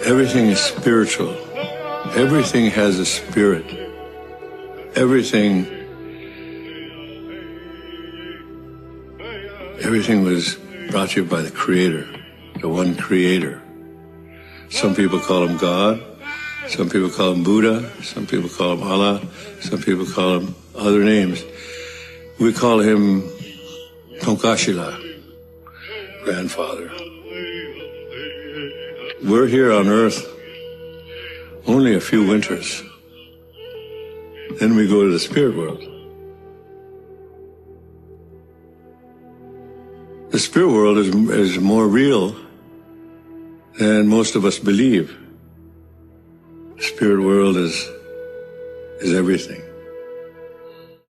Everything is spiritual. Everything has a spirit. Everything was brought to you by the Creator, the one Creator. Some people call him God. Some people call him Buddha. Some people call him Allah. Some people call him other names. We call him Tonkashila, grandfather. We're here on Earth only a few winters. Then we go to the spirit world. The spirit world is more real than most of us believe. The spirit world is everything.